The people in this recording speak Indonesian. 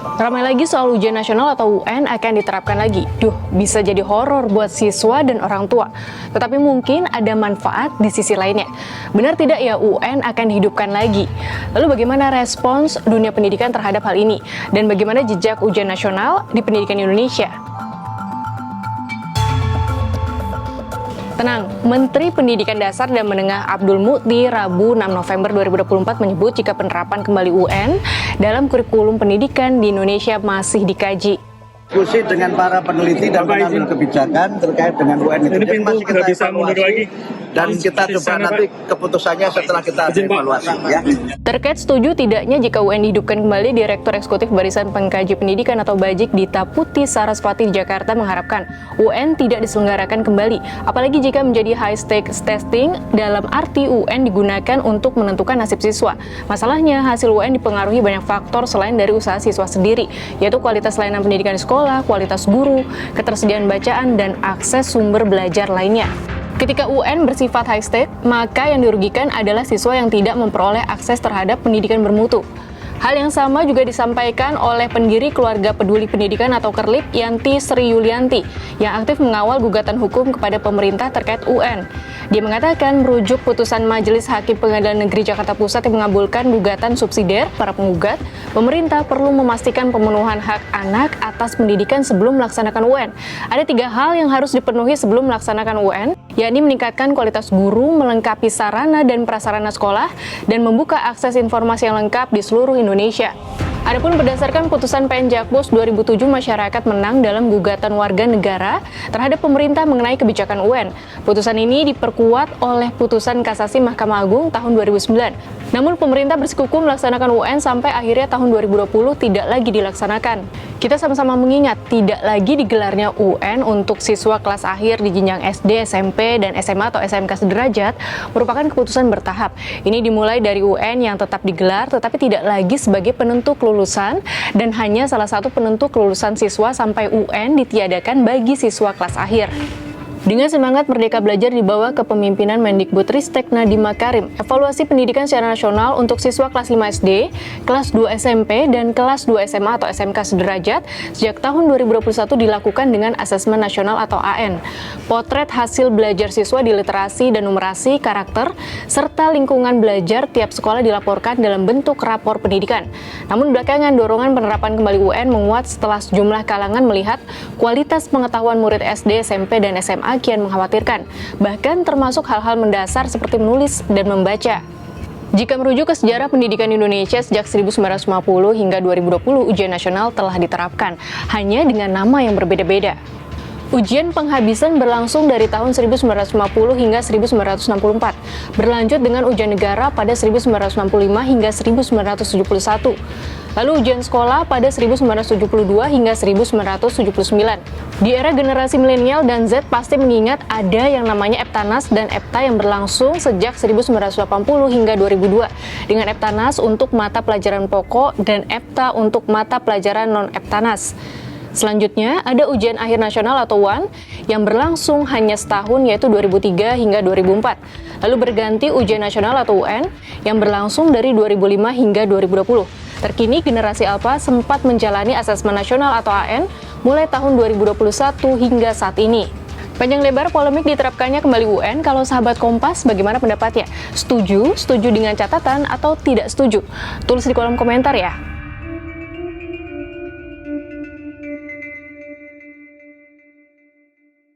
Ramai lagi soal ujian nasional atau UN akan diterapkan lagi. Duh, bisa jadi horor buat siswa dan orang tua. Tetapi mungkin ada manfaat di sisi lainnya. Benar tidak ya UN akan dihidupkan lagi? Lalu bagaimana respons dunia pendidikan terhadap hal ini? Dan bagaimana jejak ujian nasional di pendidikan Indonesia? Tenang, Menteri Pendidikan Dasar dan Menengah Abdul Muti Rabu 6 November 2024 menyebut jika penerapan kembali UN dalam kurikulum pendidikan di Indonesia masih dikaji. Diskusi dengan para peneliti dan pengambil kebijakan terkait dengan UN itu. Jadi masih kita evaluasi dan kita coba nanti keputusannya setelah kita evaluasi ya. Terkait setuju tidaknya jika UN dihidupkan kembali, Direktur Eksekutif Barisan Pengkaji Pendidikan atau BAJIK Dita Putih Sarasvati di Jakarta mengharapkan UN tidak diselenggarakan kembali, apalagi jika menjadi high stakes testing dalam arti UN digunakan untuk menentukan nasib siswa. Masalahnya hasil UN dipengaruhi banyak faktor selain dari usaha siswa sendiri, yaitu kualitas layanan pendidikan di sekolah, kualitas guru, ketersediaan bacaan, dan akses sumber belajar lainnya. Ketika UN bersifat high stake, maka yang dirugikan adalah siswa yang tidak memperoleh akses terhadap pendidikan bermutu. Hal yang sama juga disampaikan oleh pendiri Keluarga Peduli Pendidikan atau KERLIP, Yanti Sri Yulianti, yang aktif mengawal gugatan hukum kepada pemerintah terkait UN. Dia mengatakan merujuk putusan Majelis Hakim Pengadilan Negeri Jakarta Pusat yang mengabulkan gugatan subsidiar para penggugat, pemerintah perlu memastikan pemenuhan hak anak atas pendidikan sebelum melaksanakan UN. Ada 3 hal yang harus dipenuhi sebelum melaksanakan UN, yakni meningkatkan kualitas guru, melengkapi sarana dan prasarana sekolah, dan membuka akses informasi yang lengkap di seluruh Indonesia. Adapun berdasarkan putusan PN Jakpus 2007, masyarakat menang dalam gugatan warga negara terhadap pemerintah mengenai kebijakan UN. Putusan ini diperkuat oleh putusan kasasi Mahkamah Agung tahun 2009. Namun pemerintah bersikukuh melaksanakan UN sampai akhirnya tahun 2020 tidak lagi dilaksanakan. Kita sama-sama mengingat tidak lagi digelarnya UN untuk siswa kelas akhir di jenjang SD, SMP, dan SMA atau SMK sederajat merupakan keputusan bertahap. Ini dimulai dari UN yang tetap digelar tetapi tidak lagi sebagai penentu kelulusan dan hanya salah satu penentu kelulusan siswa sampai UN ditiadakan bagi siswa kelas akhir. Dengan semangat Merdeka Belajar di bawah kepemimpinan Mendikbudristek Nadiem Makarim, evaluasi pendidikan secara nasional untuk siswa kelas 5 SD, kelas 2 SMP, dan kelas 2 SMA atau SMK sederajat sejak tahun 2021 dilakukan dengan asesmen nasional atau AN. Potret hasil belajar siswa di literasi dan numerasi, karakter, serta lingkungan belajar tiap sekolah dilaporkan dalam bentuk rapor pendidikan. Namun belakangan dorongan penerapan kembali UN menguat setelah sejumlah kalangan melihat kualitas pengetahuan murid SD, SMP, dan SMA kian mengkhawatirkan, bahkan termasuk hal-hal mendasar seperti menulis dan membaca. Jika merujuk ke sejarah pendidikan Indonesia sejak 1950 hingga 2020, ujian nasional telah diterapkan, hanya dengan nama yang berbeda-beda. Ujian penghabisan berlangsung dari tahun 1950 hingga 1964, berlanjut dengan ujian negara pada 1965 hingga 1971. Lalu ujian sekolah pada 1972 hingga 1979. Di era generasi milenial dan Z pasti mengingat ada yang namanya Eptanas dan Epta yang berlangsung sejak 1980 hingga 2002, dengan Eptanas untuk mata pelajaran pokok dan Epta untuk mata pelajaran non-Eptanas. Selanjutnya, ada ujian akhir nasional atau UAN yang berlangsung hanya setahun, yaitu 2003 hingga 2004. Lalu berganti ujian nasional atau UN yang berlangsung dari 2005 hingga 2020. Terkini, generasi Alpha sempat menjalani asesmen nasional atau AN mulai tahun 2021 hingga saat ini. Panjang lebar polemik diterapkannya kembali UN. Kalau sahabat Kompas, bagaimana pendapatnya? Setuju? Setuju dengan catatan atau tidak setuju? Tulis di kolom komentar ya.